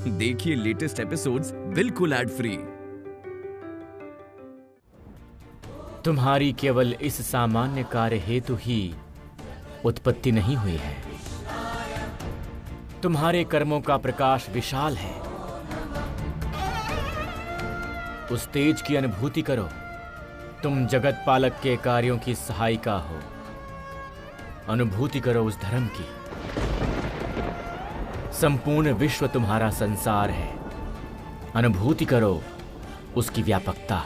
देखिए latest episodes बिल्कुल ad free. तुम्हारी केवल इस सामान्य कार्य हेतु ही उत्पत्ति नहीं हुई है। तुम्हारे कर्मों का प्रकाश विशाल है। उस तेज की अनुभूति करो। तुम जगत पालक के कार्यों की सहायिका हो। अनुभूति करो उस धर्म की। संपूर्ण विश्व तुम्हारा संसार है। अनुभूति करो उसकी व्यापकता।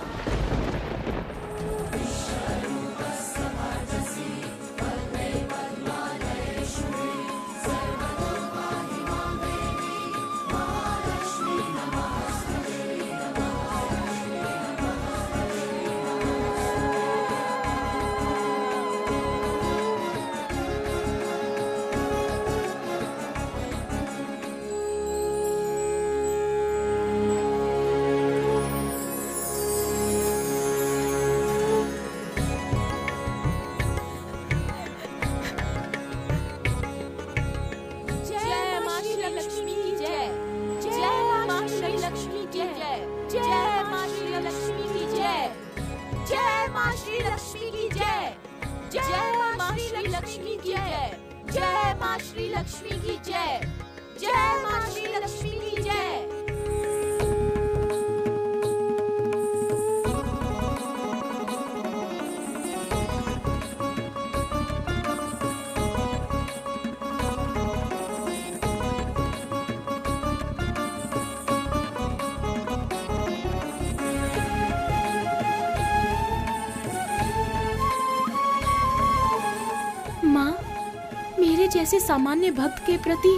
जैसे सामान्य भक्त के प्रति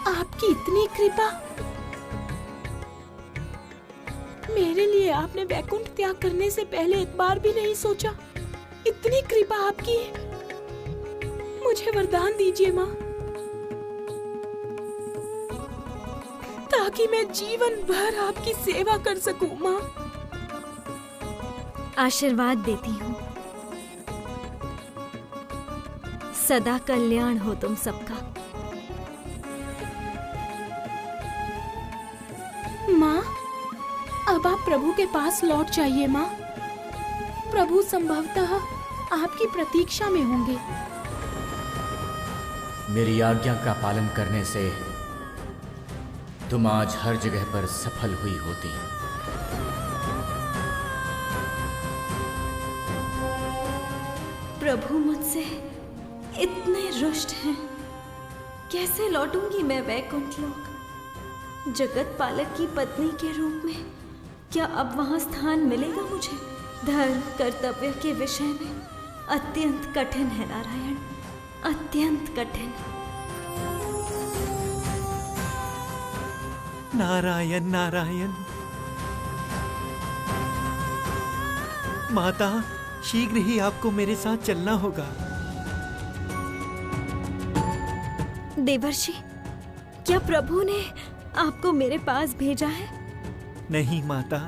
आपकी इतनी कृपा। मेरे लिए आपने वैकुंठ त्याग करने से पहले एक बार भी नहीं सोचा। इतनी कृपा आपकी। मुझे वरदान दीजिए माँ, ताकि मैं जीवन भर आपकी सेवा कर सकूं। माँ, आशीर्वाद देती हूँ। सदा कल्याण हो तुम सबका। माँ, अब आप प्रभु के पास लौट जाइए। माँ, प्रभु संभवतः आपकी प्रतीक्षा में होंगे। मेरी आज्ञा का पालन करने से तुम आज हर जगह पर सफल हुई होती। प्रभु मुझसे इतने रुष्ट हैं। कैसे लौटूंगी मैं वैकुंठ लोक? जगत पालक की पत्नी के रूप में क्या अब वहां स्थान मिलेगा मुझे? धर्म कर्तव्य के विषय में अत्यंत कठिन है नारायण, अत्यंत कठिन। नारायण नारायण। माता, शीघ्र ही आपको मेरे साथ चलना होगा। देवर्षि, क्या प्रभु ने आपको मेरे पास भेजा है? नहीं माता,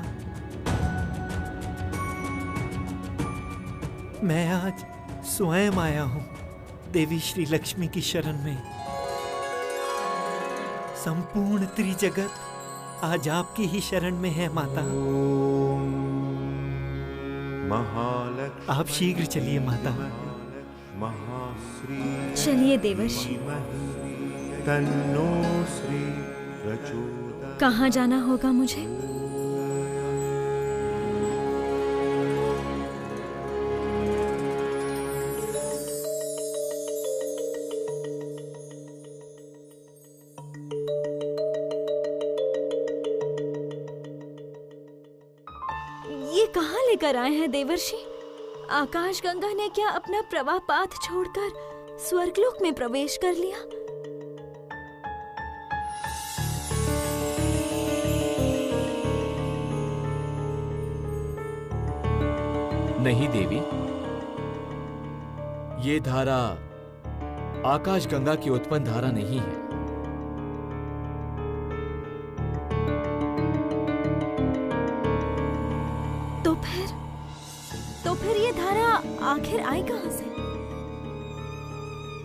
मैं आज स्वयं आया हूँ देवी श्री लक्ष्मी की शरण में। संपूर्ण त्रिजगत आज आपकी ही शरण में है माता। आप शीघ्र चलिए माता। चलिए देवर्षि। कहाँ जाना होगा मुझे? ये कहाँ लेकर आए हैं देवर्षि? आकाश गंगा ने क्या अपना प्रवाह पाथ छोड़कर स्वर्गलोक में प्रवेश कर लिया? नहीं देवी, ये धारा आकाश गंगा की उत्पन्न धारा नहीं है। तो फिर ये धारा आखिर आई कहां से?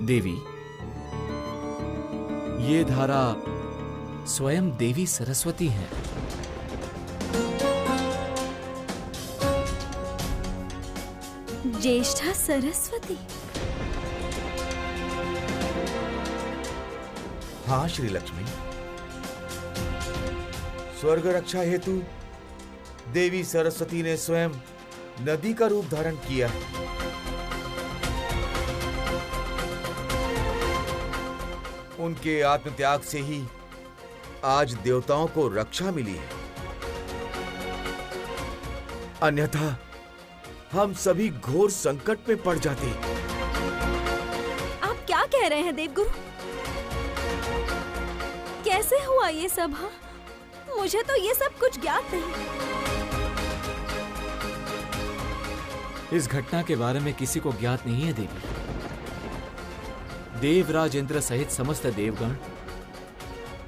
देवी, ये धारा स्वयं देवी सरस्वती हैं। ज्येष्ठा सरस्वती। हाँ श्री लक्ष्मी, स्वर्ग रक्षा हेतु देवी सरस्वती ने स्वयं नदी का रूप धारण किया है। उनके आत्मत्याग से ही आज देवताओं को रक्षा मिली है, अन्यथा हम सभी घोर संकट में पड़ जाते। आप क्या कह रहे हैं देवगुरु? कैसे हुआ ये सब? हाँ, मुझे तो ये सब कुछ ज्ञात नहीं। इस घटना के बारे में किसी को ज्ञात नहीं है देवी। देवराज इंद्र सहित समस्त देवगण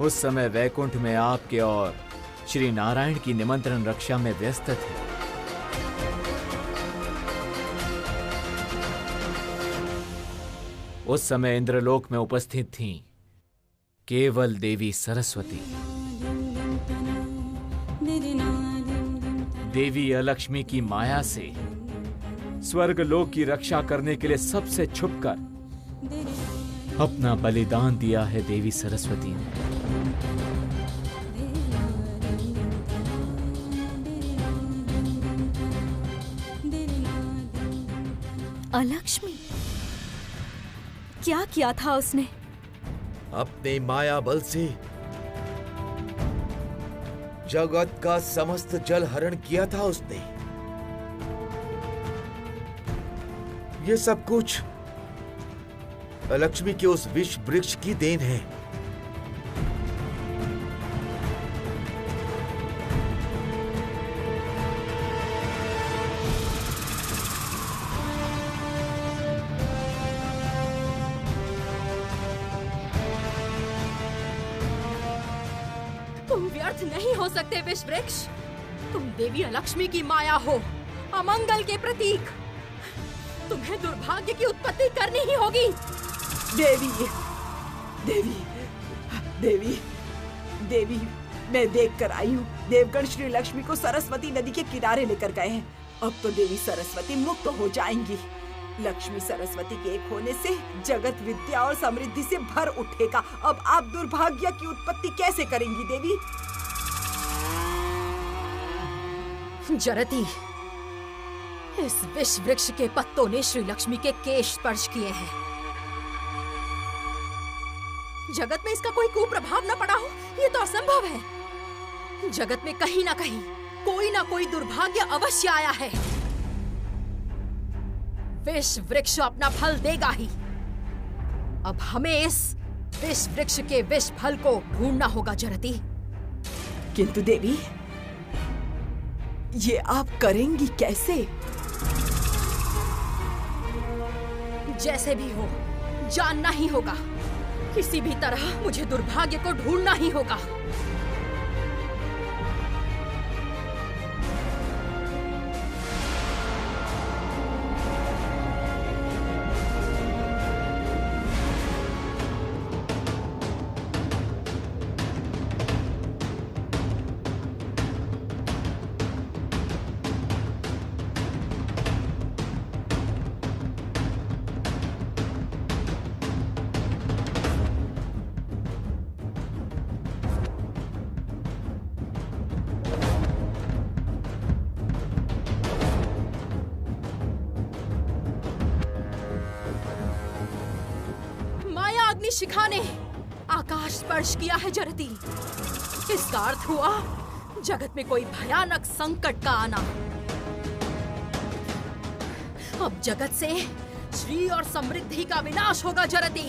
उस समय वैकुंठ में आपके और श्री नारायण की निमंत्रण रक्षा में व्यस्त थे। उस समय इंद्रलोक में उपस्थित थीं केवल देवी सरस्वती। देवी अलक्ष्मी की माया से स्वर्गलोक की रक्षा करने के लिए सबसे छुपकर अपना बलिदान दिया है देवी सरस्वती ने। अलक्ष्मी? क्या किया था उसने? अपने माया बल से जगत का समस्त जल हरण किया था उसने। ये सब कुछ अलक्ष्मी के उस विष वृक्ष की देन है। तुम व्यर्थ नहीं हो सकते विष वृक्ष। तुम देवी अलक्ष्मी की माया हो, अमंगल के प्रतीक। तुम्हें दुर्भाग्य की उत्पत्ति करनी ही होगी। देवी, देवी, देवी, देवी, मैं देख कर आई हूँ। देवगण श्री लक्ष्मी को सरस्वती नदी के किनारे लेकर गए हैं। अब तो देवी सरस्वती मुक्त हो जाएंगी। लक्ष्मी सरस्वती के एक होने से जगत विद्या और समृद्धि से भर उठेगा। अब आप दुर्भाग्य की उत्पत्ति कैसे करेंगी देवी? जरती, इस विष वृक्ष के पत्तों ने श्री लक्ष्मी के केश स्पर्श किए हैं। जगत में इसका कोई कुप्रभाव न पड़ा हो, ये तो असंभव है। जगत में कहीं ना कोई दुर्भाग्य अवश्य आया है। विष वृक्ष अपना फल देगा ही। अब हमें इस विष वृक्ष के विष फल को ढूंढना होगा जरती। किंतु देवी, ये आप करेंगी कैसे? जैसे भी हो, जानना ही होगा। किसी भी तरह मुझे दुर्भाग्य को ढूंढना ही होगा। शिखा ने आकाश स्पर्श किया है जरती। इसका अर्थ हुआ जगत में कोई भयानक संकट का आना। अब जगत से श्री और समृद्धि का विनाश होगा जरती।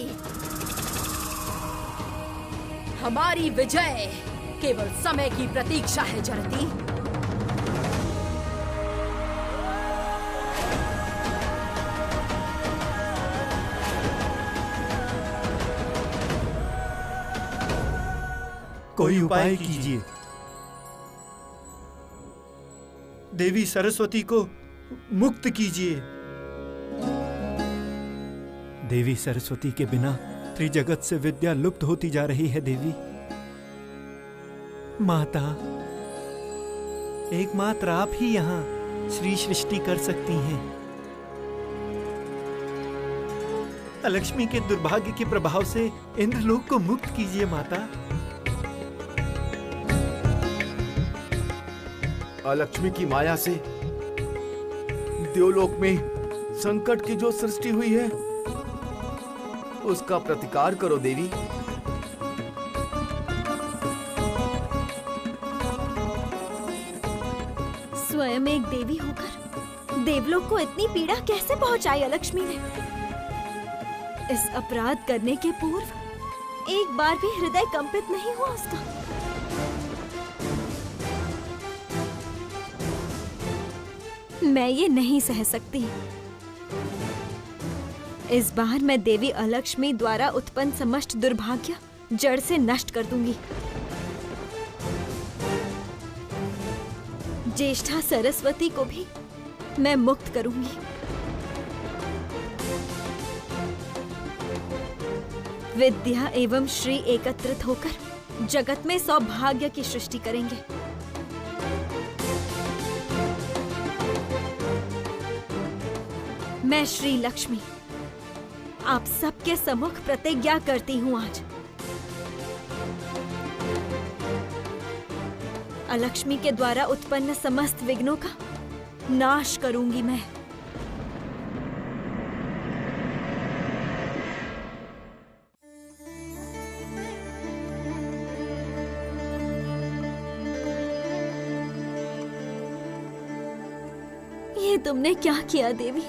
हमारी विजय केवल समय की प्रतीक्षा है जरती। कोई उपाय कीजिए। देवी सरस्वती को मुक्त कीजिए। देवी सरस्वती के बिना त्रिजगत से विद्या लुप्त होती जा रही है। देवी, माता, एकमात्र आप ही यहाँ श्री सृष्टि कर सकती हैं। अलक्ष्मी के दुर्भाग्य के प्रभाव से इंद्रलोक को मुक्त कीजिए माता। अलक्ष्मी की माया से देवलोक में संकट की जो सृष्टि हुई है उसका प्रतिकार करो देवी। स्वयं एक देवी होकर देवलोक को इतनी पीड़ा कैसे पहुंचाई अलक्ष्मी ने? इस अपराध करने के पूर्व एक बार भी हृदय कंपित नहीं हुआ उसका। मैं ये नहीं सह सकती। इस बार मैं देवी अलक्ष्मी द्वारा उत्पन्न समस्त दुर्भाग्य जड़ से नष्ट कर दूंगी। ज्येष्ठा सरस्वती को भी मैं मुक्त करूंगी। विद्या एवं श्री एकत्रित होकर जगत में सौभाग्य की सृष्टि करेंगे। मैं श्री लक्ष्मी आप सबके सम्मुख प्रतिज्ञा करती हूँ आज। अलक्ष्मी के द्वारा उत्पन्न समस्त विघ्नों का नाश करूंगी मैं। ये तुमने क्या किया देवी?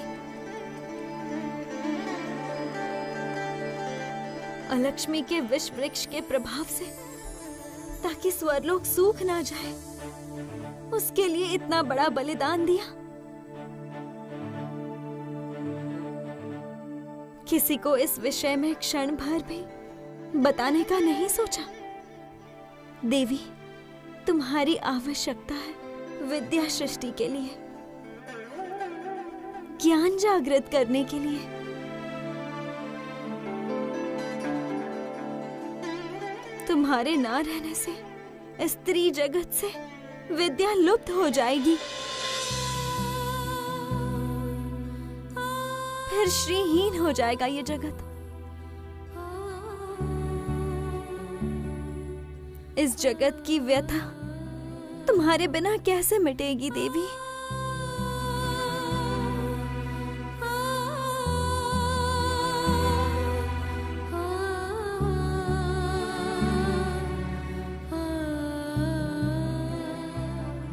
अलक्ष्मी के विष वृक्ष के प्रभाव से ताकि स्वर्लोक सूख ना जाए, उसके लिए इतना बड़ा बलिदान दिया। किसी को इस विषय में क्षण भर भी बताने का नहीं सोचा। देवी, तुम्हारी आवश्यकता है विद्या सृष्टि के लिए, ज्ञान जागृत करने के लिए। तुम्हारे ना रहने से स्त्री जगत से विद्या लुप्त हो जाएगी, फिर श्रीहीन हो जाएगा ये जगत। इस जगत की व्यथा तुम्हारे बिना कैसे मिटेगी देवी?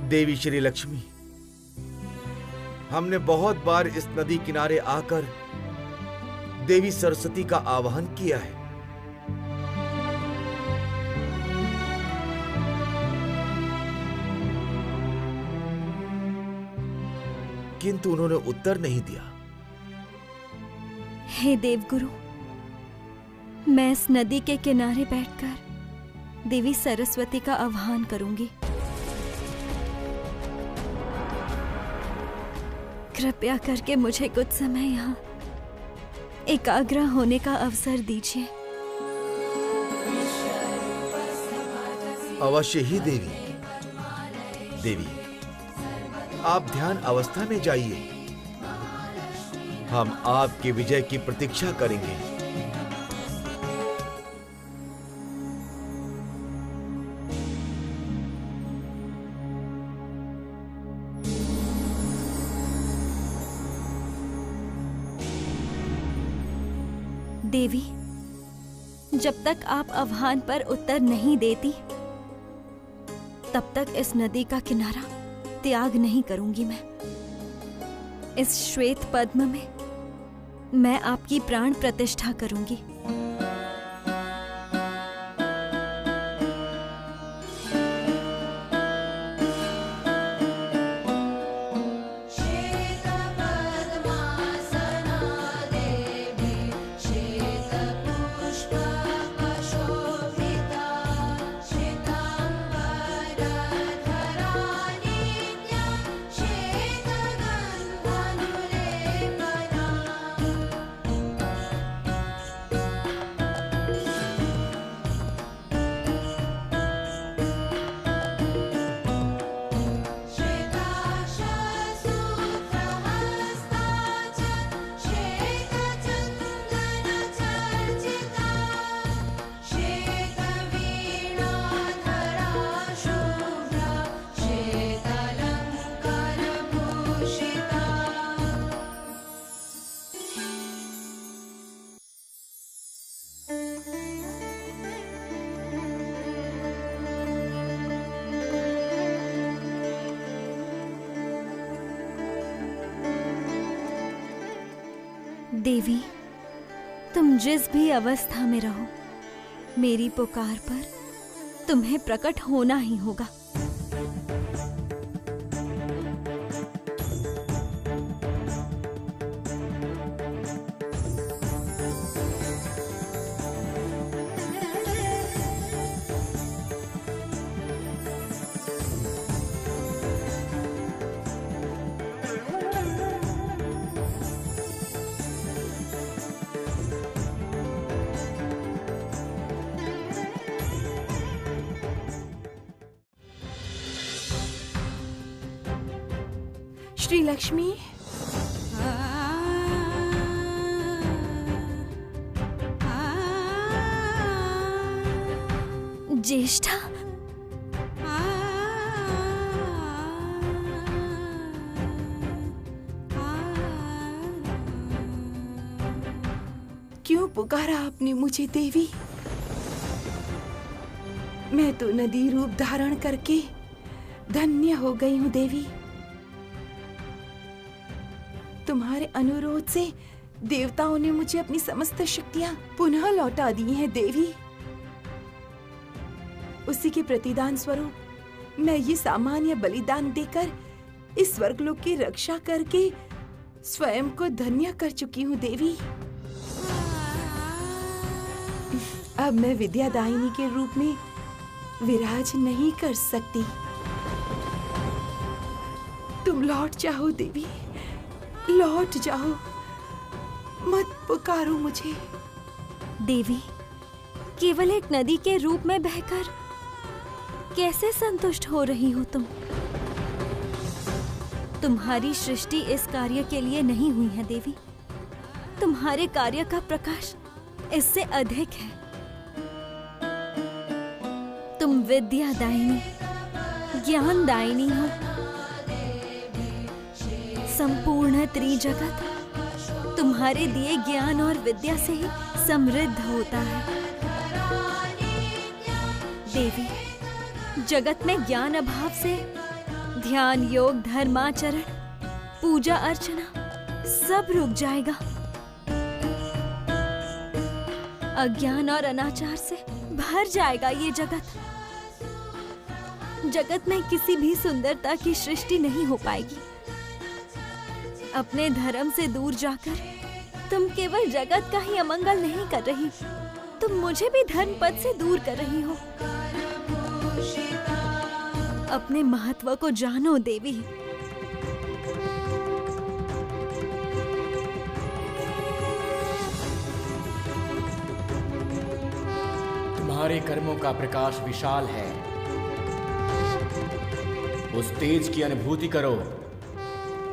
देवी श्री लक्ष्मी, हमने बहुत बार इस नदी किनारे आकर देवी सरस्वती का आवाहन किया है, किंतु उन्होंने उत्तर नहीं दिया। हे देवगुरु, मैं इस नदी के किनारे बैठकर देवी सरस्वती का आह्वान करूंगी। कृपया करके मुझे कुछ समय यहाँ एकाग्र होने का अवसर दीजिए। अवश्य ही देवी। देवी, आप ध्यान अवस्था में जाइए, हम आपके विजय की प्रतीक्षा करेंगे। देवी, जब तक आप आह्वान पर उत्तर नहीं देती, तब तक इस नदी का किनारा त्याग नहीं करूंगी मैं। इस श्वेत पद्म में मैं आपकी प्राण प्रतिष्ठा करूंगी। देवी, तुम जिस भी अवस्था में रहो, मेरी पुकार पर तुम्हें प्रकट होना ही होगा। श्री लक्ष्मी, ज्येष्ठा, क्यों पुकारा आपने मुझे देवी? मैं तो नदी रूप धारण करके धन्य हो गई हूँ देवी। तुम्हारे अनुरोध से देवताओं ने मुझे अपनी समस्त शक्तियां पुनः लौटा दी हैं देवी। उसी के प्रतिदान स्वरूप मैं ये सामान्य बलिदान देकर इस स्वर्गलोक की रक्षा करके स्वयं को धन्य कर चुकी हूँ देवी। अब मैं विद्यादायिनी के रूप में विराज नहीं कर सकती। तुम लौट जाओ देवी, लौट जाओ, मत पुकारो मुझे। देवी, केवल एक नदी के रूप में बहकर कैसे संतुष्ट हो रही हो तुम? तुम्हारी सृष्टि इस कार्य के लिए नहीं हुई है देवी। तुम्हारे कार्य का प्रकाश इससे अधिक है। तुम विद्यादायिनी, ज्ञानदायिनी हो। संपूर्ण त्रिजगत तुम्हारे दिए ज्ञान और विद्या से ही समृद्ध होता है। देवी, जगत में ज्ञान अभाव से ध्यान, योग, धर्माचरण, पूजा अर्चना सब रुक जाएगा। अज्ञान और अनाचार से भर जाएगा ये जगत। जगत में किसी भी सुंदरता की सृष्टि नहीं हो पाएगी। अपने धर्म से दूर जाकर तुम केवल जगत का ही अमंगल नहीं कर रही, तुम मुझे भी धर्म पद से दूर कर रही हो। अपने महत्व को जानो देवी। तुम्हारे कर्मों का प्रकाश विशाल है। उस तेज की अनुभूति करो।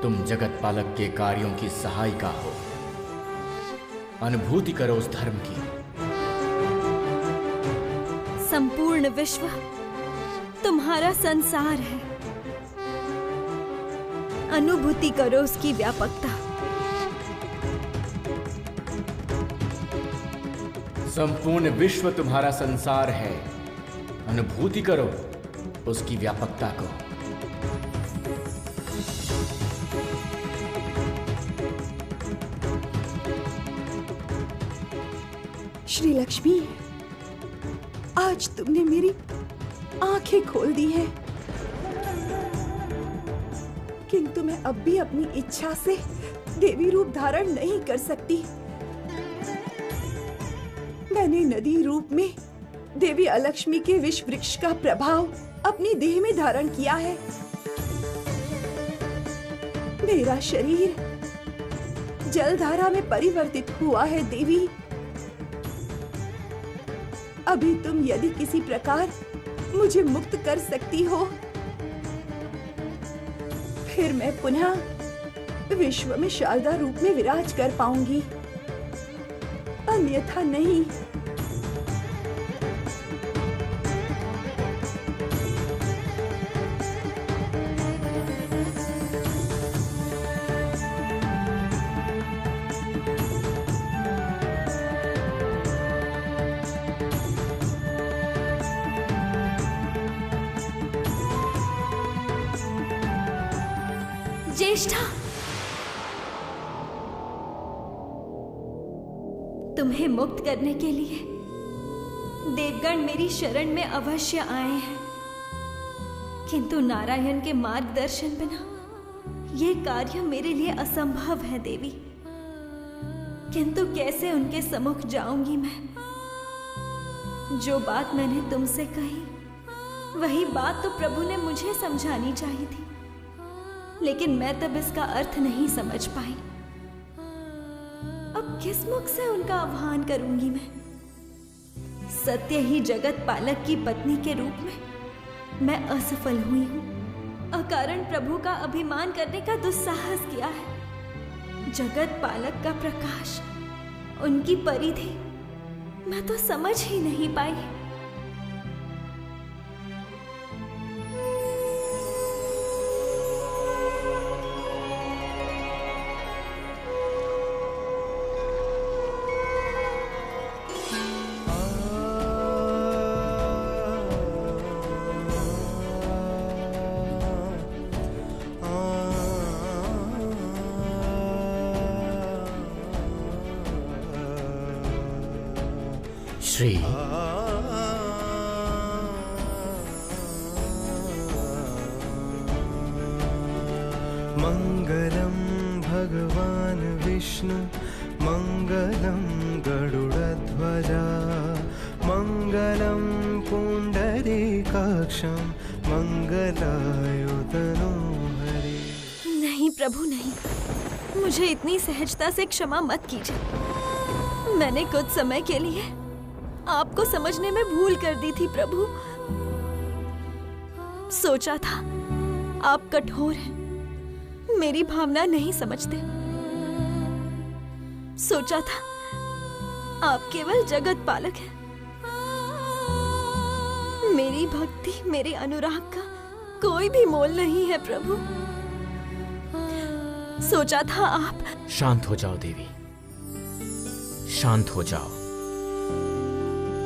तुम जगत पालक के कार्यों की सहायिका हो। अनुभूति करो उस धर्म की। संपूर्ण विश्व तुम्हारा संसार है। अनुभूति करो उसकी व्यापकता। संपूर्ण विश्व तुम्हारा संसार है। अनुभूति करो उसकी व्यापकता को। श्री लक्ष्मी, आज तुमने मेरी आंखें खोल दी हैं, किंतु मैं अब भी अपनी इच्छा से देवी रूप धारण नहीं कर सकती। मैंने नदी रूप में देवी अलक्ष्मी के विष वृक्ष का प्रभाव अपनी देह में धारण किया है। मेरा शरीर जलधारा में परिवर्तित हुआ है देवी। अभी तुम यदि किसी प्रकार मुझे मुक्त कर सकती हो, फिर मैं पुनः विश्व में शारदा रूप में विराज कर पाऊंगी, अन्यथा नहीं। ज्येष्ठा, तुम्हें मुक्त करने के लिए देवगण मेरी शरण में अवश्य आए हैं, किंतु नारायण के मार्गदर्शन बिना ये कार्य मेरे लिए असंभव है देवी। किंतु कैसे उनके सम्मुख जाऊंगी मैं? जो बात मैंने तुमसे कही वही बात तो प्रभु ने मुझे समझानी चाहिए थी, लेकिन मैं तब इसका अर्थ नहीं समझ पाई। अब किस मुख से उनका आह्वान करूंगी मैं? सत्य ही जगत पालक की पत्नी के रूप में मैं असफल हुई हूं। अकारण प्रभु का अभिमान करने का दुस्साहस किया है। जगत पालक का प्रकाश, उनकी परिधि मैं तो समझ ही नहीं पाई। श्री मंगलम भगवान विष्णु मंगलम गरुड़ध्वजा मंगलम पुंडरीकाक्षं मंगलायुधनो हरे। नहीं प्रभु नहीं, मुझे इतनी सहजता से क्षमा मत कीजिए। मैंने कुछ समय के लिए आपको समझने में भूल कर दी थी प्रभु। सोचा था आप कठोर हैं, मेरी भावना नहीं समझते। सोचा था आप केवल जगत पालक हैं। मेरी भक्ति, मेरे अनुराग का कोई भी मोल नहीं है प्रभु। सोचा था आप। शांत हो जाओ देवी, शांत हो जाओ।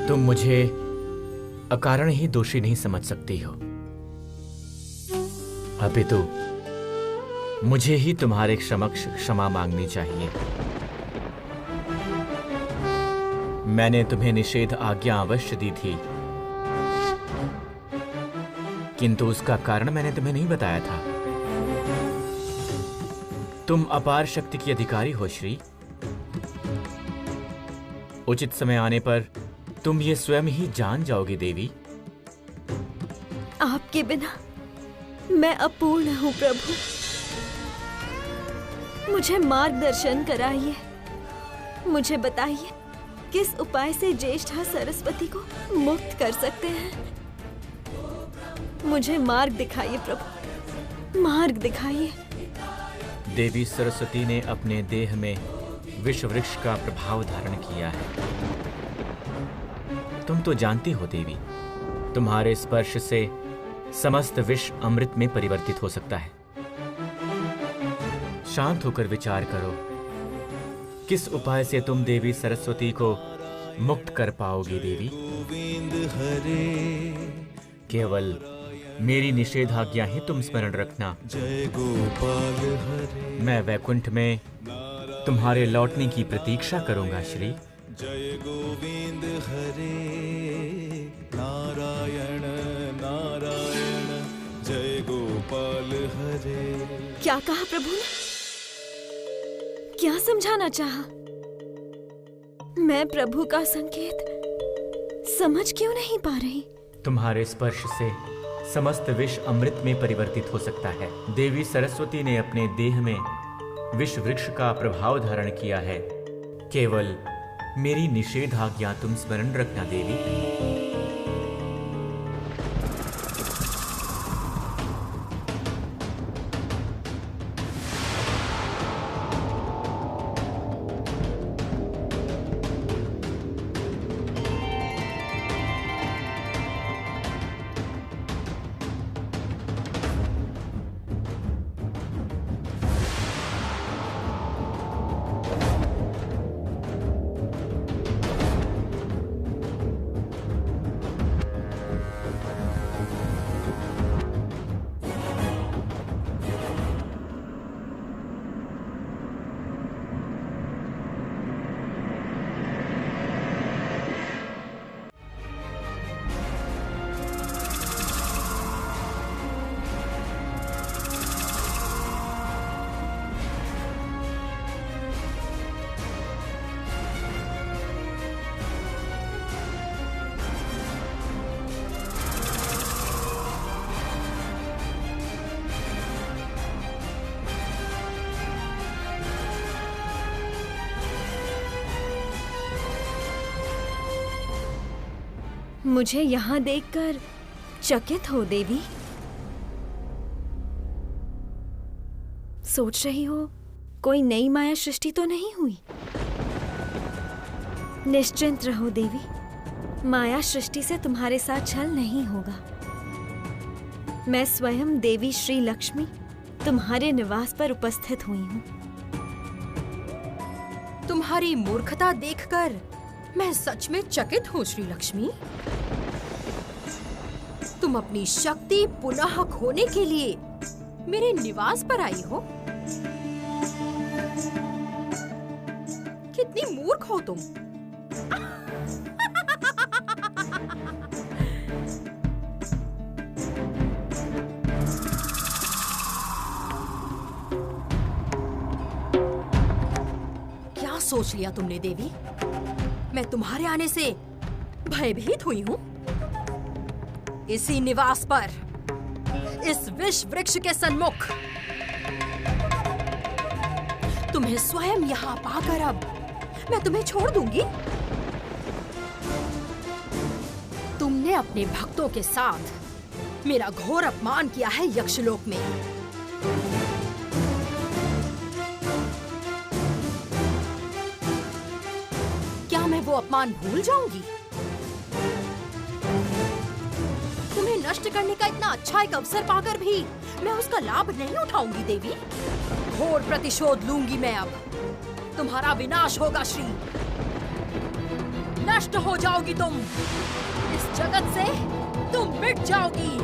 तुम मुझे अकारण ही दोषी नहीं समझ सकती हो, अपितु मुझे ही तुम्हारे समक्ष क्षमा मांगनी चाहिए। मैंने तुम्हें निषेध आज्ञा अवश्य दी थी, किंतु उसका कारण मैंने तुम्हें नहीं बताया था। तुम अपार शक्ति की अधिकारी हो श्री। उचित समय आने पर तुम ये स्वयं ही जान जाओगे देवी। आपके बिना मैं अपूर्ण हूं प्रभु। मुझे मार्गदर्शन कराइए, मुझे बताइए किस उपाय से ज्येष्ठा सरस्वती को मुक्त कर सकते हैं। मुझे मार्ग दिखाइए प्रभु, मार्ग दिखाइए। देवी सरस्वती ने अपने देह में विष वृक्ष का प्रभाव धारण किया है। तुम तो जानती हो देवी, तुम्हारे स्पर्श से समस्त विष अमृत में परिवर्तित हो सकता है। शांत होकर विचार करो, किस उपाय से तुम देवी सरस्वती को मुक्त कर पाओगी देवी? केवल मेरी निषेधाज्ञा ही तुम स्मरण रखना। जय गोपाल हरे। मैं वैकुंठ में तुम्हारे लौटने की प्रतीक्षा करूंगा श्री। जय गोविंद हरे नारायण नारायण जय गोपाल हरे। क्या कहा प्रभु ने? क्या समझाना चाहा? मैं प्रभु का संकेत समझ क्यों नहीं पा रही? तुम्हारे स्पर्श से समस्त विष अमृत में परिवर्तित हो सकता है। देवी सरस्वती ने अपने देह में विष वृक्ष का प्रभाव धारण किया है। केवल मेरी निषेधाज्ञा तुम स्मरण रखना देवी। मुझे यहाँ देखकर चकित हो देवी? सोच रही हो कोई नई माया सृष्टि तो नहीं हुई? निश्चिंत रहो देवी, माया सृष्टि से तुम्हारे साथ छल नहीं होगा। मैं स्वयं देवी श्री लक्ष्मी तुम्हारे निवास पर उपस्थित हुई हूँ। तुम्हारी मूर्खता देखकर मैं सच में चकित हूँ श्री लक्ष्मी। तुम अपनी शक्ति पुनः खोने के लिए मेरे निवास पर आई हो? कितनी मूर्ख हो तुम। क्या सोच लिया तुमने देवी? मैं तुम्हारे आने से भयभीत हुई हूँ? इसी निवास पर, इस विष वृक्ष के सन्मुख तुम्हें स्वयं यहाँ पाकर अब मैं तुम्हें छोड़ दूंगी? तुमने अपने भक्तों के साथ मेरा घोर अपमान किया है यक्षलोक में। क्या मैं वो अपमान भूल जाऊंगी? तुम्हें नष्ट करने का इतना अच्छा एक अवसर पाकर भी मैं उसका लाभ नहीं उठाऊंगी देवी। घोर प्रतिशोध लूंगी मैं अब। तुम्हारा विनाश होगा श्री। नष्ट हो जाओगी तुम। इस जगत से तुम मिट जाओगी।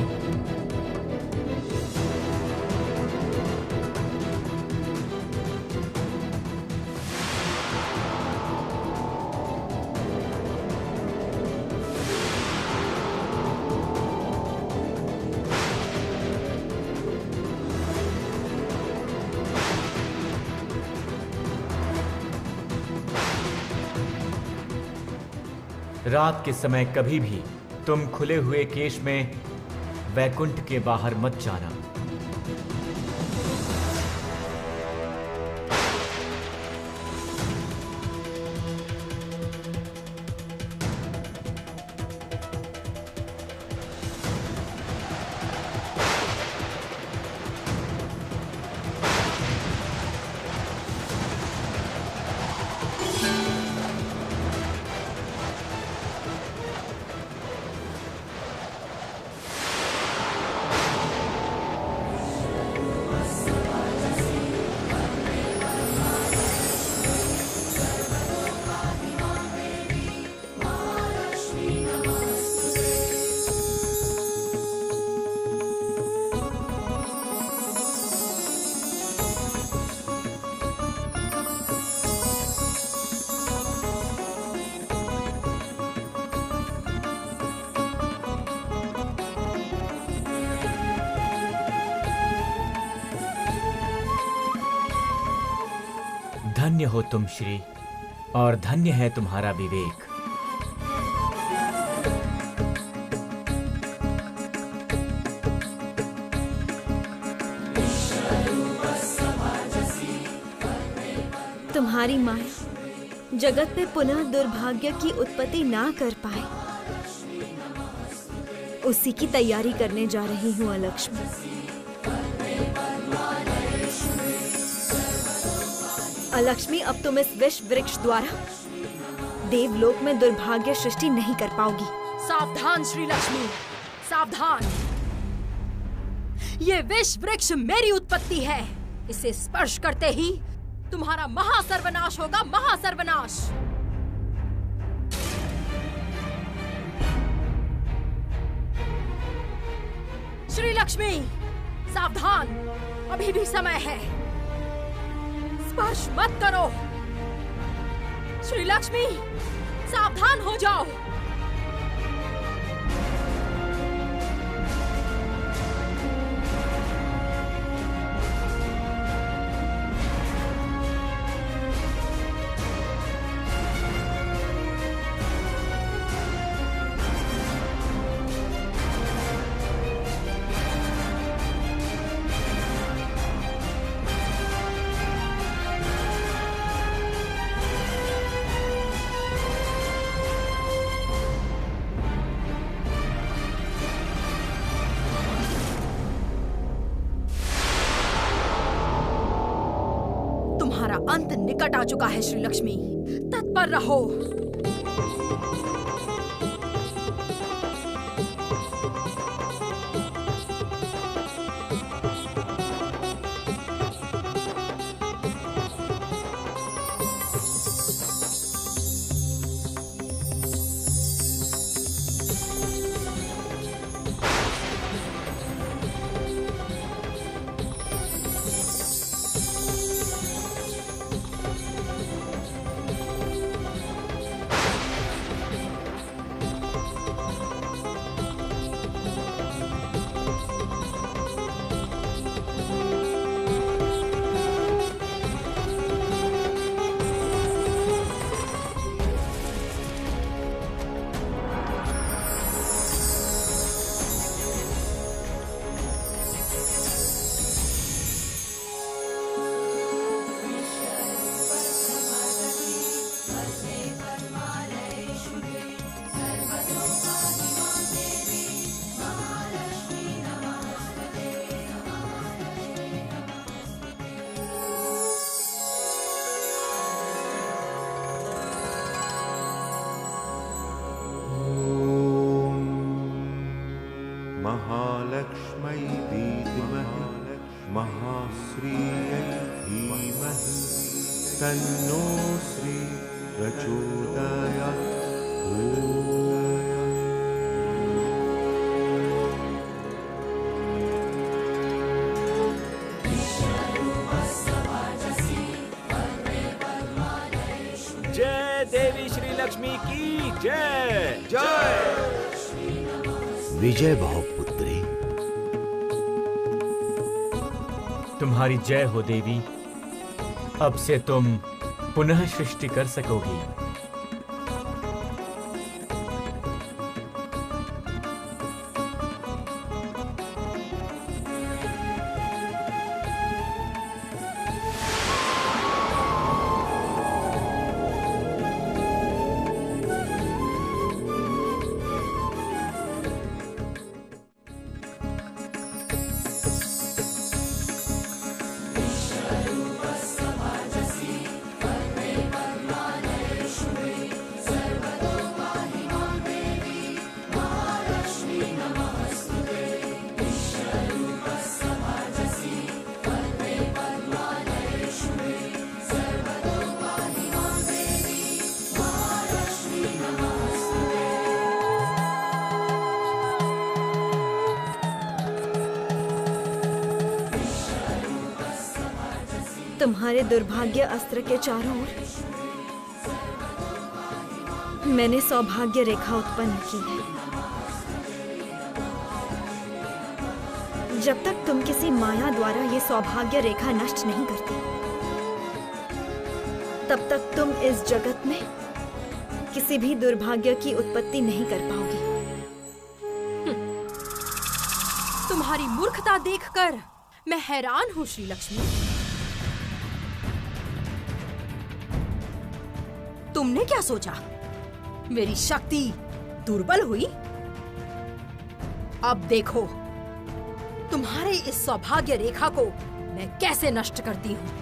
रात के समय कभी भी तुम खुले हुए केश में वैकुंठ के बाहर मत जाना। धन्य हो तुम श्री, और धन्य है तुम्हारा विवेक। तुम्हारी माया जगत में पुनः दुर्भाग्य की उत्पत्ति ना कर पाए, उसी की तैयारी करने जा रही हूँ अलक्ष्मी। अलक्ष्मी, अब तुम इस विष वृक्ष द्वारा देवलोक में दुर्भाग्य सृष्टि नहीं कर पाओगी। सावधान श्री लक्ष्मी, सावधान। ये विष वृक्ष मेरी उत्पत्ति है। इसे स्पर्श करते ही तुम्हारा महासर्वनाश होगा, महासर्वनाश। श्री लक्ष्मी, सावधान, अभी भी समय है। स्पर्श मत करो। श्री लक्ष्मी, सावधान हो जाओ। तुम्हारा अंत निकट आ चुका है श्री लक्ष्मी। तत्पर रहो। महालक्ष्मै विद्महे महाश्रियै धीमहि तन्नो श्री प्रचोदयात्। जय देवी श्री लक्ष्मी की जय। जय। विजय बहु पुत्री। तुम्हारी जय हो देवी। अब से तुम पुनः सृष्टि कर सकोगी। तुम्हारे दुर्भाग्य अस्त्र के चारों ओर मैंने सौभाग्य रेखा उत्पन्न की है। जब तक तुम किसी माया द्वारा ये सौभाग्य रेखा नष्ट नहीं करती, तब तक तुम इस जगत में किसी भी दुर्भाग्य की उत्पत्ति नहीं कर पाओगी। तुम्हारी मूर्खता देखकर मैं हैरान हूँ श्री लक्ष्मी। तुमने क्या सोचा, मेरी शक्ति दुर्बल हुई? अब देखो तुम्हारे इस सौभाग्य रेखा को मैं कैसे नष्ट करती हूँ।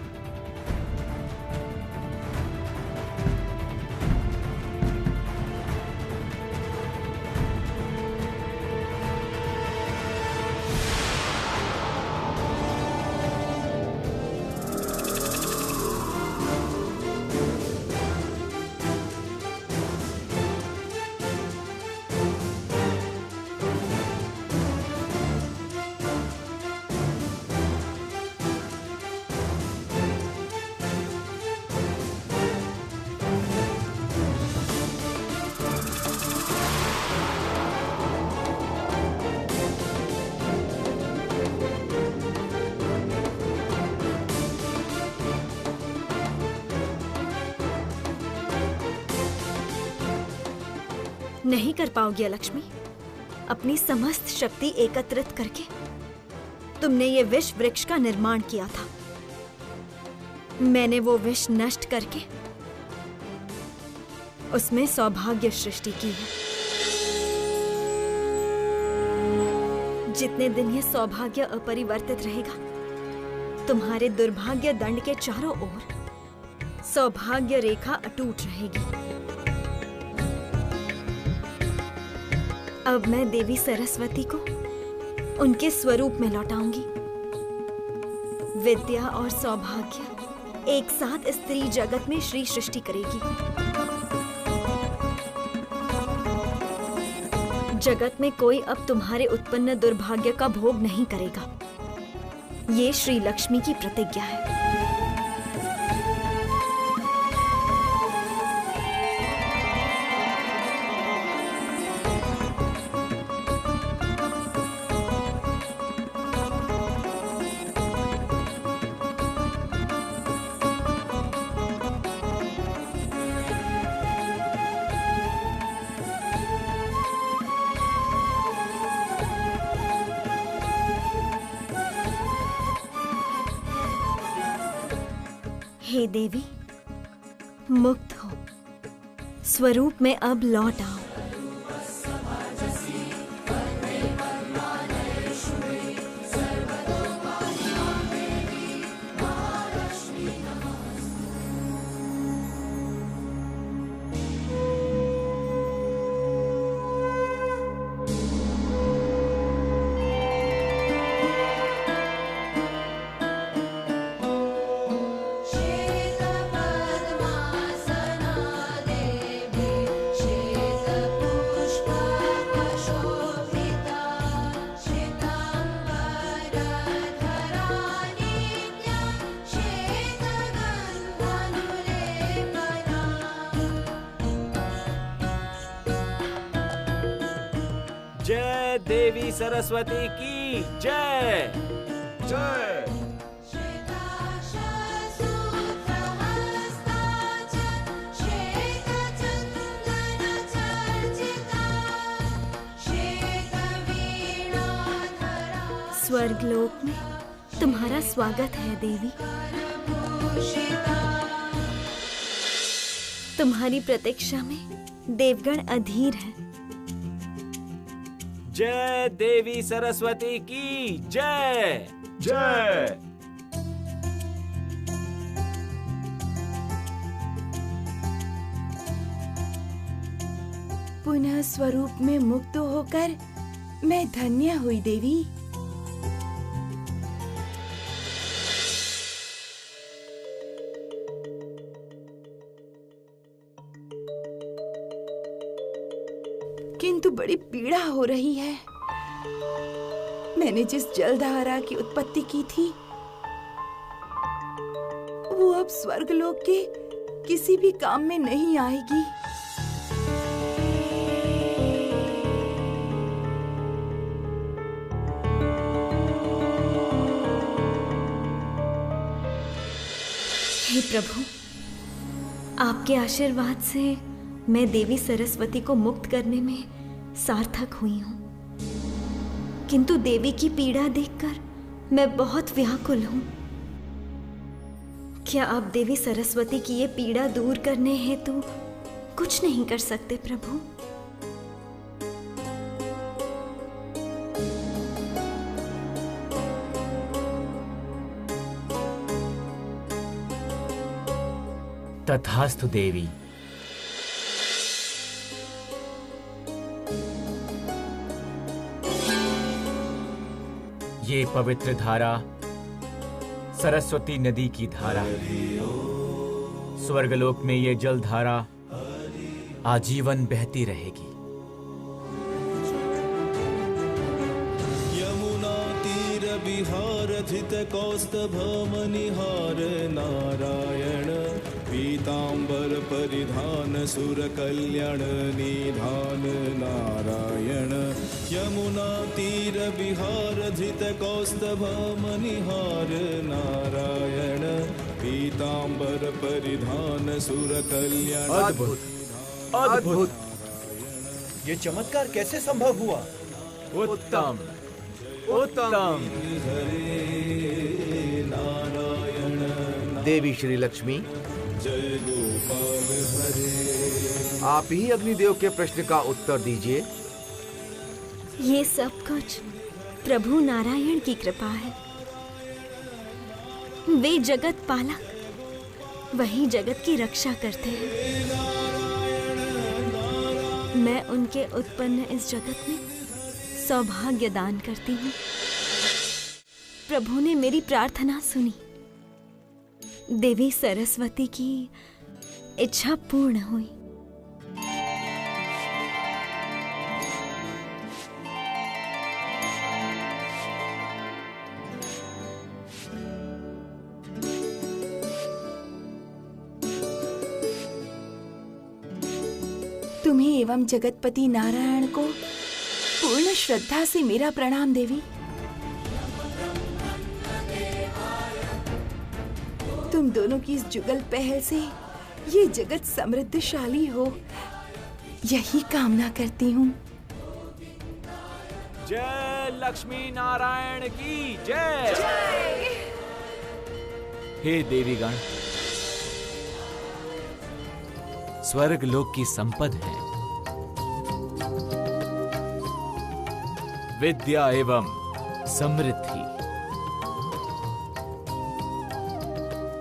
नहीं कर पाओगी लक्ष्मी। अपनी समस्त शक्ति एकत्रित करके तुमने ये विष वृक्ष का निर्माण किया था। मैंने वो विष नष्ट करके उसमें सौभाग्य सृष्टि की है। जितने दिन ये सौभाग्य अपरिवर्तित रहेगा, तुम्हारे दुर्भाग्य दंड के चारों ओर सौभाग्य रेखा अटूट रहेगी। अब मैं देवी सरस्वती को उनके स्वरूप में लौटाऊंगी। विद्या और सौभाग्य एक साथ स्त्री जगत में श्री सृष्टि करेगी। जगत में कोई अब तुम्हारे उत्पन्न दुर्भाग्य का भोग नहीं करेगा। ये श्री लक्ष्मी की प्रतिज्ञा है। हे देवी, मुक्त हो, स्वरूप में अब लौट आओ। जय देवी सरस्वती की जय। जय। स्वर्गलोक में तुम्हारा स्वागत है देवी। तुम्हारी प्रतीक्षा में देवगण अधीर है। जय देवी सरस्वती की जय। जय। पुनः स्वरूप में मुक्त होकर मैं धन्य हुई देवी। किंतु बड़ी पीड़ा हो रही है। मैंने जिस जलधारा की उत्पत्ति की थी वो अब स्वर्गलोक के किसी भी काम में नहीं आएगी। हे प्रभु, आपके आशीर्वाद से मैं देवी सरस्वती को मुक्त करने में सार्थक हुई हूँ, किंतु देवी की पीड़ा देखकर मैं बहुत व्याकुल हूँ। क्या आप देवी सरस्वती की ये पीड़ा दूर करने हेतु कुछ नहीं कर सकते प्रभु? तथास्तु देवी। ये पवित्र धारा सरस्वती नदी की धारा है। स्वर्गलोक में ये जल धारा आजीवन बहती रहेगी। यमुना तीर विहार धित कौस्तभ मनिहार नारायण पीतांबर परिधान सुर कल्याण निधान नारायण। यमुना तीर विहार धित कौस्तभ मनिहार नारायण पीतांबर परिधान सुर कल्याण। अद्भुत अद्भुत। ये चमत्कार कैसे संभव हुआ? उत्तम उत्तम। देवी श्री लक्ष्मी, जय गोपाल हरे। आप ही अग्निदेव के प्रश्न का उत्तर दीजिए। ये सब कुछ प्रभु नारायण की कृपा है। वे जगत पालक वही जगत की रक्षा करते हैं। मैं उनके उत्पन्न इस जगत में सौभाग्य दान करती हूँ। प्रभु ने मेरी प्रार्थना सुनी। देवी सरस्वती की इच्छा पूर्ण हुई। तुम्हें एवं जगतपति नारायण को पूर्ण श्रद्धा से मेरा प्रणाम देवी। तुम दोनों की इस जुगल पहल से ये जगत समृद्धशाली हो, यही कामना करती हूँ। जय लक्ष्मी नारायण की जय। हे देवीगण, स्वर्ग लोक की संपद है विद्या एवं समृद्धि।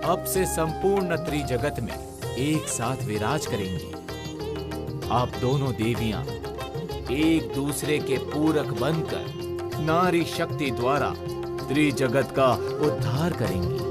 अब से संपूर्ण त्रिजगत में एक साथ विराज करेंगी। आप दोनों देवियां एक दूसरे के पूरक बनकर नारी शक्ति द्वारा त्रिजगत का उद्धार करेंगी।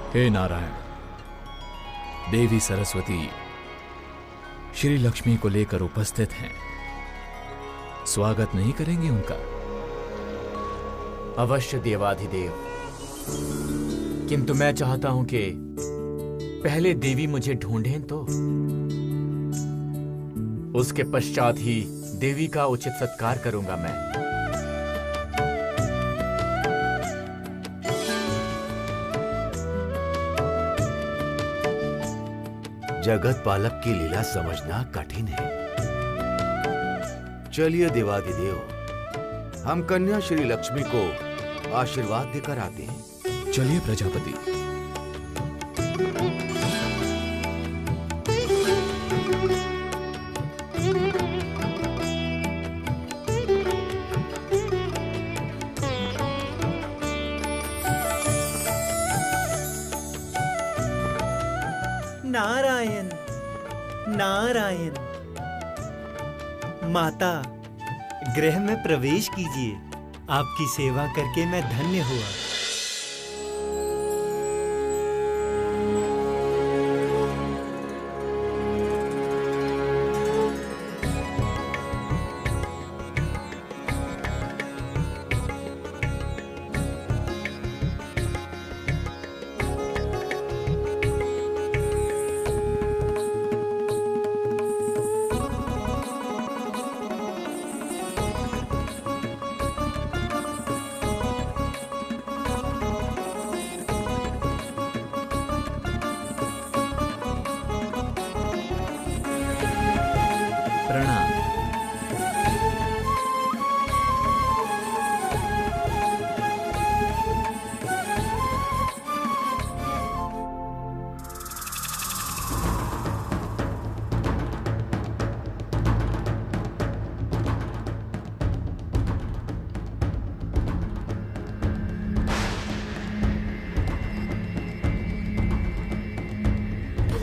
हे नारायण, देवी सरस्वती श्री लक्ष्मी को लेकर उपस्थित हैं। स्वागत नहीं करेंगे उनका? अवश्य देवाधिदेव, किंतु मैं चाहता हूं कि पहले देवी मुझे ढूंढें तो उसके पश्चात ही देवी का उचित सत्कार करूंगा मैं। जगत पालक की लीला समझना कठिन है। चलिए देवादिदेव, हम कन्या श्री लक्ष्मी को आशीर्वाद देकर आते हैं। चलिए प्रजापति। नारायण नारायण। माता, गृह में प्रवेश कीजिए। आपकी सेवा करके मैं धन्य हुआ।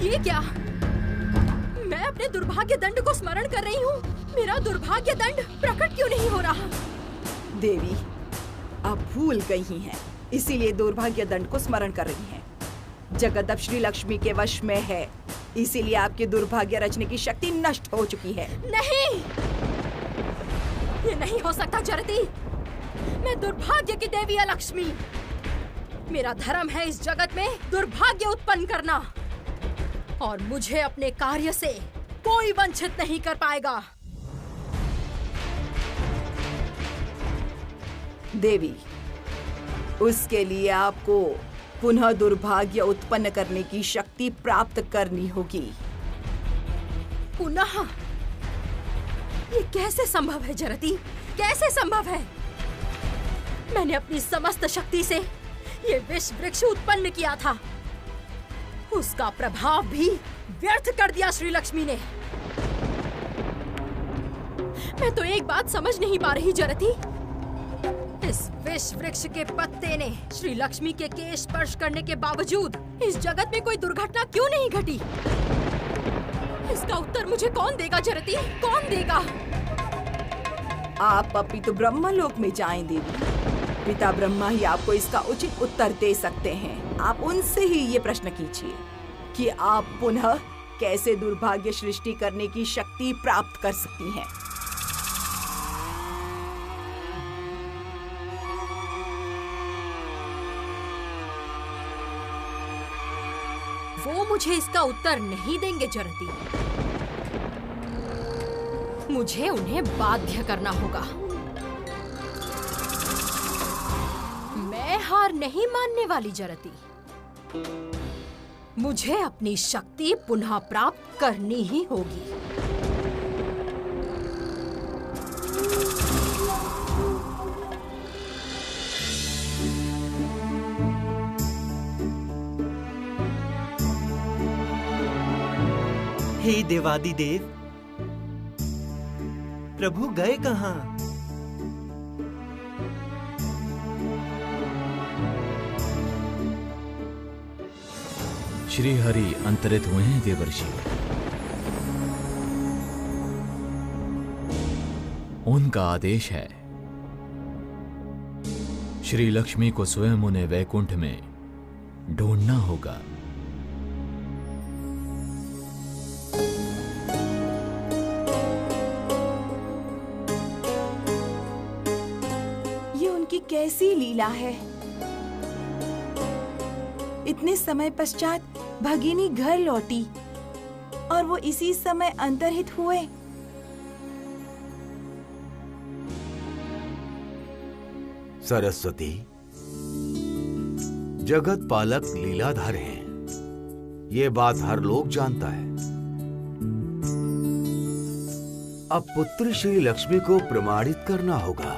ये क्या? मैं अपने दुर्भाग्य दंड को स्मरण कर रही हूँ। मेरा दुर्भाग्य दंड प्रकट क्यों नहीं हो रहा? देवी, आप भूल गई हैं, इसीलिए दुर्भाग्य दंड को स्मरण कर रही हैं। जगत अब श्री लक्ष्मी के वश में है, इसीलिए आपके दुर्भाग्य रचने की शक्ति नष्ट हो चुकी है। नहीं, ये नहीं हो सकता जरती। मैं दुर्भाग्य की देवी है लक्ष्मी। मेरा धर्म है इस जगत में दुर्भाग्य उत्पन्न करना, और मुझे अपने कार्य से कोई वंचित नहीं कर पाएगा। देवी, उसके लिए आपको पुनः दुर्भाग्य उत्पन्न करने की शक्ति प्राप्त करनी होगी। पुनः? ये कैसे संभव है जरती? कैसे संभव है? मैंने अपनी समस्त शक्ति से ये विष वृक्ष उत्पन्न किया था। उसका प्रभाव भी व्यर्थ कर दिया श्री लक्ष्मी ने। मैं तो एक बात समझ नहीं पा रही जरती। इस विष वृक्ष के पत्ते ने श्री लक्ष्मी के केश स्पर्श करने के बावजूद इस जगत में कोई दुर्घटना क्यों नहीं घटी? इसका उत्तर मुझे कौन देगा जरती? कौन देगा? आप अपितु ब्रह्मलोक में जाएं देवी। पिता ब्रह्मा ही आपको इसका उचित उत्तर दे सकते हैं। आप उनसे ही ये प्रश्न कीजिए कि आप पुनः कैसे दुर्भाग्य सृष्टि करने की शक्ति प्राप्त कर सकती हैं। वो मुझे इसका उत्तर नहीं देंगे जरती। मुझे उन्हें बाध्य करना होगा। मैं हार नहीं मानने वाली जरती। मुझे अपनी शक्ति पुनः प्राप्त करनी ही होगी। हे देवादिदेव, प्रभु गए कहाँ? श्री हरि अंतरित हुए हैं देवर्षि। उनका आदेश है। श्री लक्ष्मी को स्वयं उन्हें वैकुंठ में ढूंढना होगा। ये उनकी कैसी लीला है। इतने समय पश्चात भगिनी घर लौटी और वो इसी समय अंतर्हित हुए। सरस्वती, जगत पालक लीलाधर हैं। ये बात हर लोग जानता है। अब पुत्री श्री लक्ष्मी को प्रमाणित करना होगा।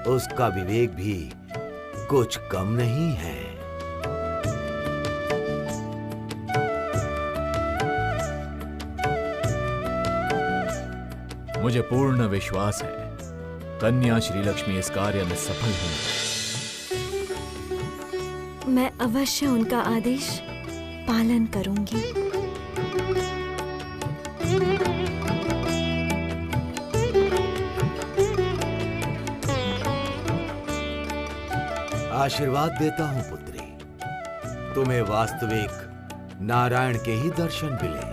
उसका विवेक भी कुछ कम नहीं है। मुझे पूर्ण विश्वास है कन्या श्री लक्ष्मी इस कार्य में सफल होंगी। मैं अवश्य उनका आदेश पालन करूंगी। आशीर्वाद देता हूं पुत्री। तुम्हें वास्तविक नारायण के ही दर्शन मिले।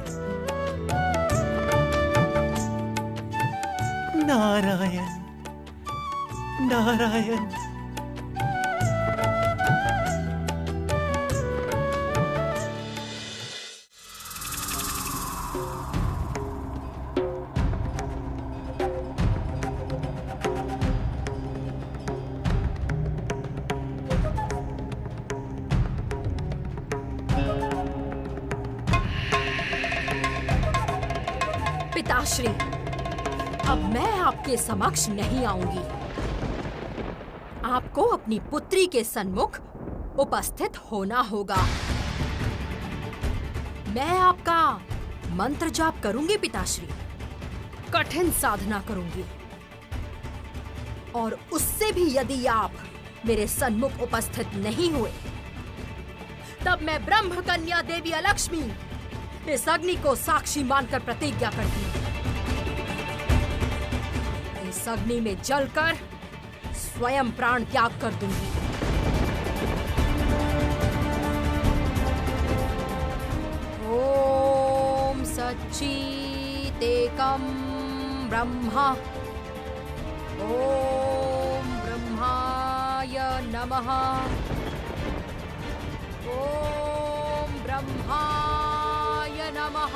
नारायण, नारायण। पिताश्री, अब मैं आपके समक्ष नहीं आऊंगी। आपको अपनी पुत्री के सन्मुख उपस्थित होना होगा। मैं आपका मंत्र जाप करूंगी पिताश्री, कठिन साधना करूंगी, और उससे भी यदि आप मेरे सन्मुख उपस्थित नहीं हुए, तब मैं ब्रह्म कन्या देवी अलक्ष्मी इस अग्नि को साक्षी मानकर प्रतिज्ञा करती हूँ। इस अग्नि में जलकर स्वयं प्राण त्याग कर दूंगी। ओम सच्चिदेकम ब्रह्मा। ओम ब्रह्माय नमः। ओम ब्रह्माय नमः।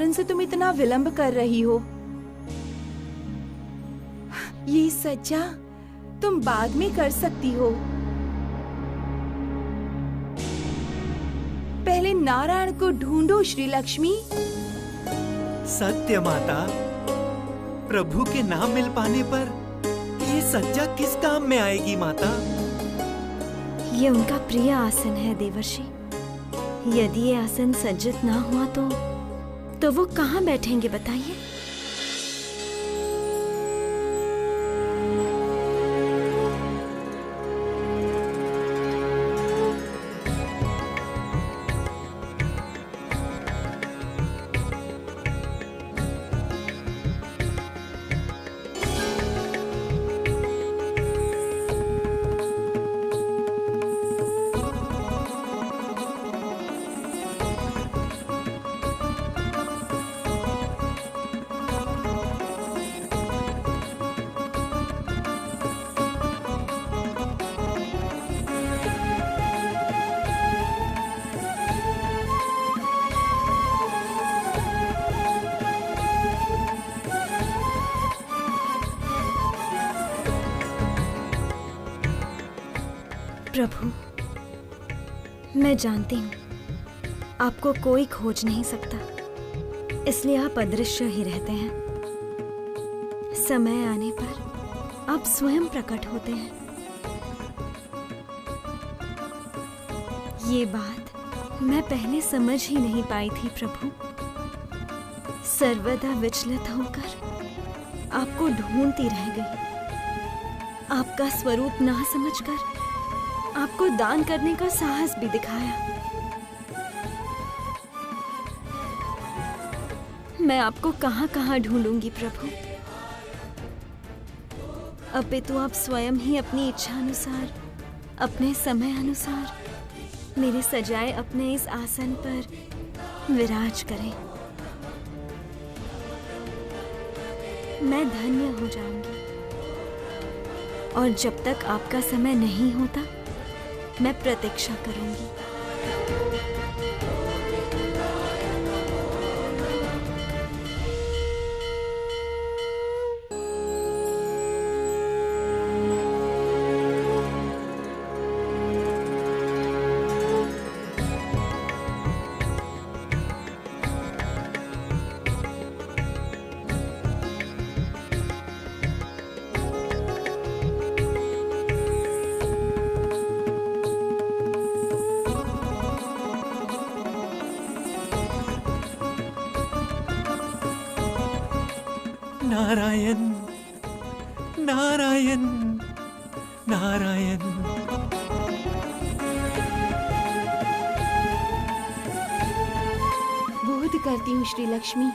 कारण से तुम इतना विलंब कर रही हो? ये सज्जा तुम बाद में कर सकती हो। पहले नारायण को ढूंढो श्री लक्ष्मी। सत्य माता, प्रभु के नाम मिल पाने पर ये सज्जा किस काम में आएगी माता? ये उनका प्रिय आसन है देवर्षि। यदि ये आसन सज्जित ना हुआ तो वो कहाँ बैठेंगे बताइए? प्रभु, मैं जानती हूँ आपको कोई खोज नहीं सकता, इसलिए आप अदृश्य ही रहते हैं। समय आने पर आप स्वयं प्रकट होते हैं। ये बात मैं पहले समझ ही नहीं पाई थी प्रभु। सर्वदा विचलित होकर आपको ढूंढती रह गई। आपका स्वरूप ना समझकर आपको दान करने का साहस भी दिखाया। मैं आपको कहां कहां ढूंढूंगी प्रभु। अपितु आप स्वयं ही अपनी इच्छा अनुसार, अपने समय अनुसार मेरे सजाए अपने इस आसन पर विराज करें। मैं धन्य हो जाऊंगी। और जब तक आपका समय नहीं होता, मैं प्रतीक्षा करूंगी। नारायण, नारायण, नारायण। बोध करती हूँ श्री लक्ष्मी,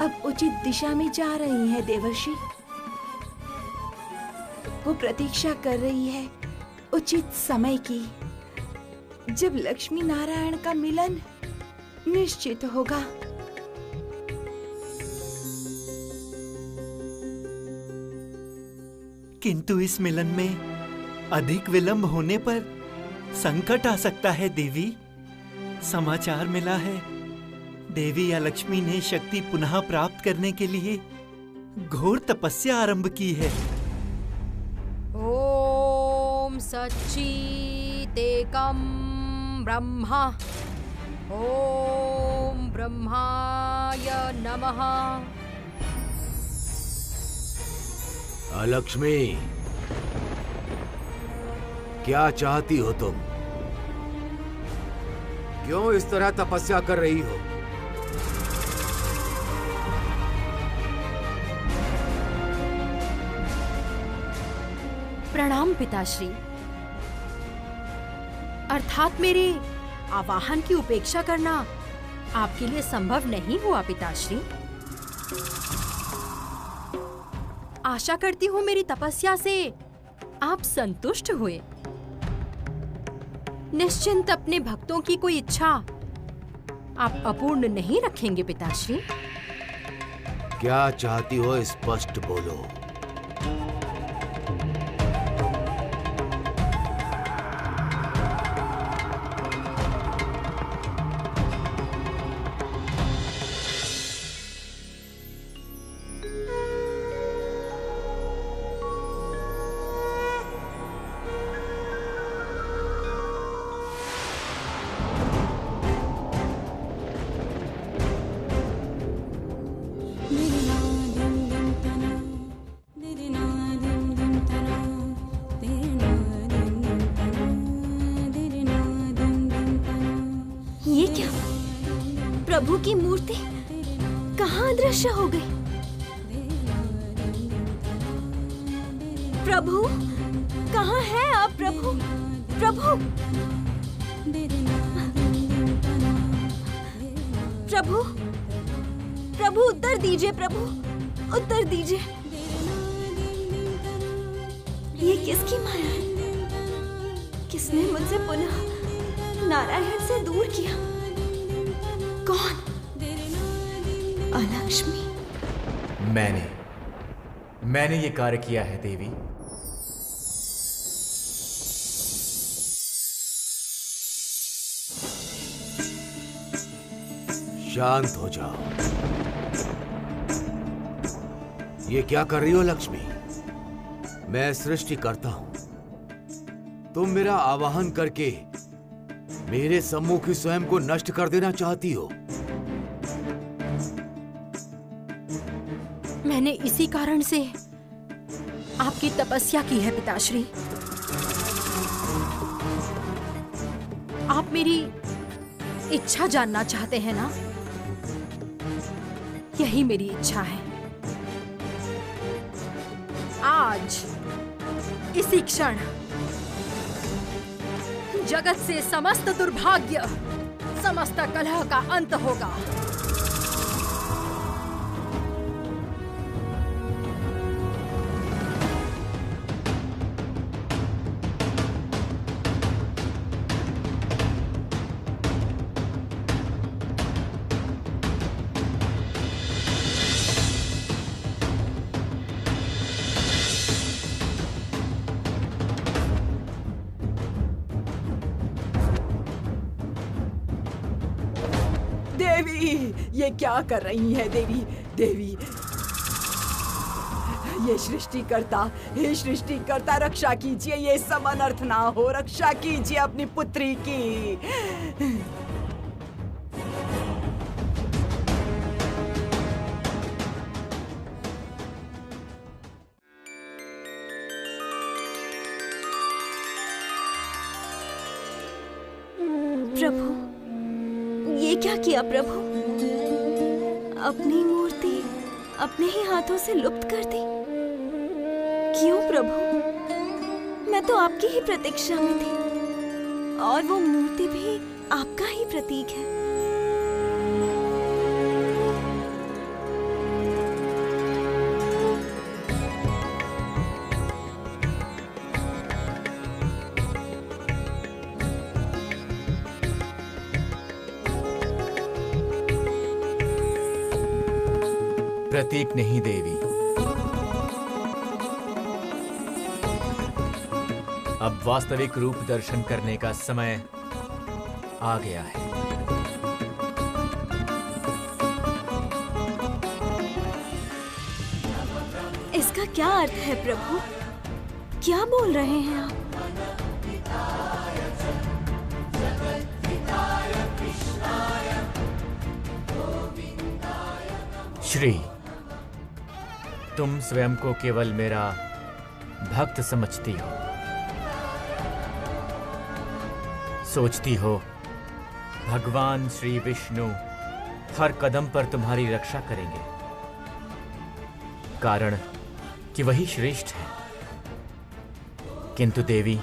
अब उचित दिशा में जा रही है देवर्षि। वो प्रतीक्षा कर रही है उचित समय की, जब लक्ष्मी नारायण का मिलन निश्चित होगा। किंतु इस मिलन में अधिक विलंब होने पर संकट आ सकता है देवी। समाचार मिला है देवी या लक्ष्मी ने शक्ति पुनः प्राप्त करने के लिए घोर तपस्या आरंभ की है। ओम सच्चिदेकम ब्रह्मा, ओम ब्रह्माय नमः। लक्ष्मी, क्या चाहती हो तुम? क्यों इस तरह तपस्या कर रही हो? प्रणाम पिताश्री। अर्थात मेरे आवाहन की उपेक्षा करना आपके लिए संभव नहीं हुआ पिताश्री। आशा करती हूँ मेरी तपस्या से आप संतुष्ट हुए। निश्चिंत अपने भक्तों की कोई इच्छा आप अपूर्ण नहीं रखेंगे पिताश्री। क्या चाहती हो स्पष्ट बोलो। प्रभु की मूर्ति कहाँ अदृश्य हो गई? प्रभु, कहाँ है आप प्रभु? प्रभु, प्रभु, प्रभु उत्तर दीजिए, प्रभु उत्तर दीजिए। ये किसकी माया है? किसने मुझसे पुनः नारायण से दूर किया? कौन? अलक्ष्मी। मैंने ये कार्य किया है देवी। शांत हो जाओ। ये क्या कर रही हो लक्ष्मी? मैं सृष्टि करता हूं। तुम मेरा आवाहन करके मेरे सम्मुख ही स्वयं को नष्ट कर देना चाहती हो। मैंने इसी कारण से आपकी तपस्या की है पिताश्री। आप मेरी इच्छा जानना चाहते हैं ना? यही मेरी इच्छा है। आज इसी क्षण जगत से समस्त दुर्भाग्य, समस्त कलह का अंत होगा। देवी, ये क्या कर रही है देवी? देवी, ये सृष्टिकर्ता, हे सृष्टिकर्ता, रक्षा कीजिए, ये सब अनर्थ ना हो, रक्षा कीजिए अपनी पुत्री की। प्रभु, ये क्या किया प्रभु? अपनी मूर्ति अपने ही हाथों से लुप्त कर दी। क्यों प्रभु? मैं तो आपकी ही प्रतीक्षा में थी और वो मूर्ति भी आपका ही प्रतीक है। प्रतीक नहीं देवी, अब वास्तविक रूप दर्शन करने का समय आ गया है। इसका क्या अर्थ है प्रभु? क्या बोल रहे हैं आप? श्री, तुम स्वयं को केवल मेरा भक्त समझती हो। सोचती हो भगवान श्री विष्णु हर कदम पर तुम्हारी रक्षा करेंगे, कारण कि वही श्रेष्ठ है। किंतु देवी,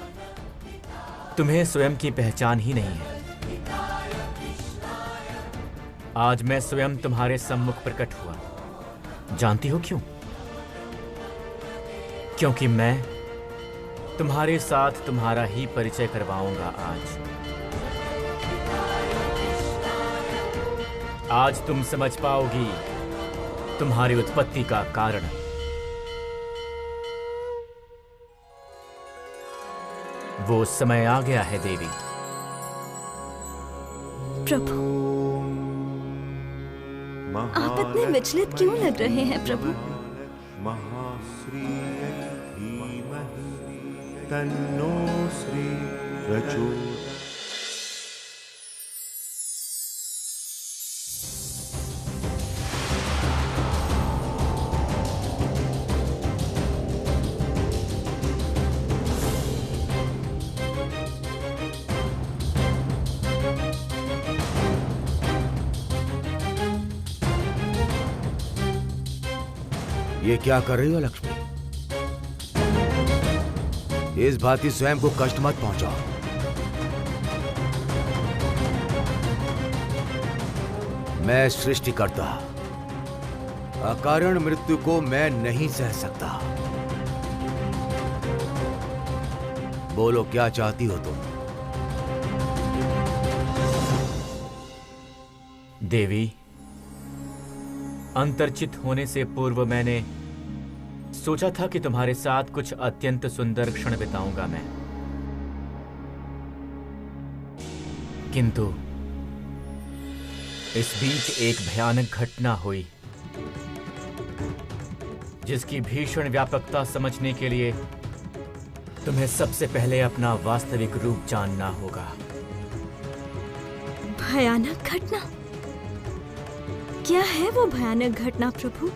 तुम्हें स्वयं की पहचान ही नहीं है। आज मैं स्वयं तुम्हारे सम्मुख प्रकट हुआ। जानती हो क्यों? क्योंकि मैं तुम्हारे साथ तुम्हारा ही परिचय करवाऊंगा आज तुम समझ पाओगी तुम्हारी उत्पत्ति का कारण। वो समय आ गया है देवी। प्रभु, आप इतने विचलित क्यों लग रहे हैं प्रभु? महाश्री धीमहि तन्नो श्री प्रचोदयात्। ये क्या कर रही हो लक्ष्मी? इस भांति स्वयं को कष्ट मत पहुंचाओ। मैं सृष्टिकर्ता, अकारण मृत्यु को मैं नहीं सह सकता। बोलो क्या चाहती हो तुम? देवी, अंतर्चित होने से पूर्व मैंने सोचा था कि तुम्हारे साथ कुछ अत्यंत सुंदर क्षण बिताऊंगा मैं, किंतु इस बीच एक भयानक घटना हुई जिसकी भीषण व्यापकता समझने के लिए तुम्हें सबसे पहले अपना वास्तविक रूप जानना होगा। भयानक घटना? क्या है वो भयानक घटना प्रभु?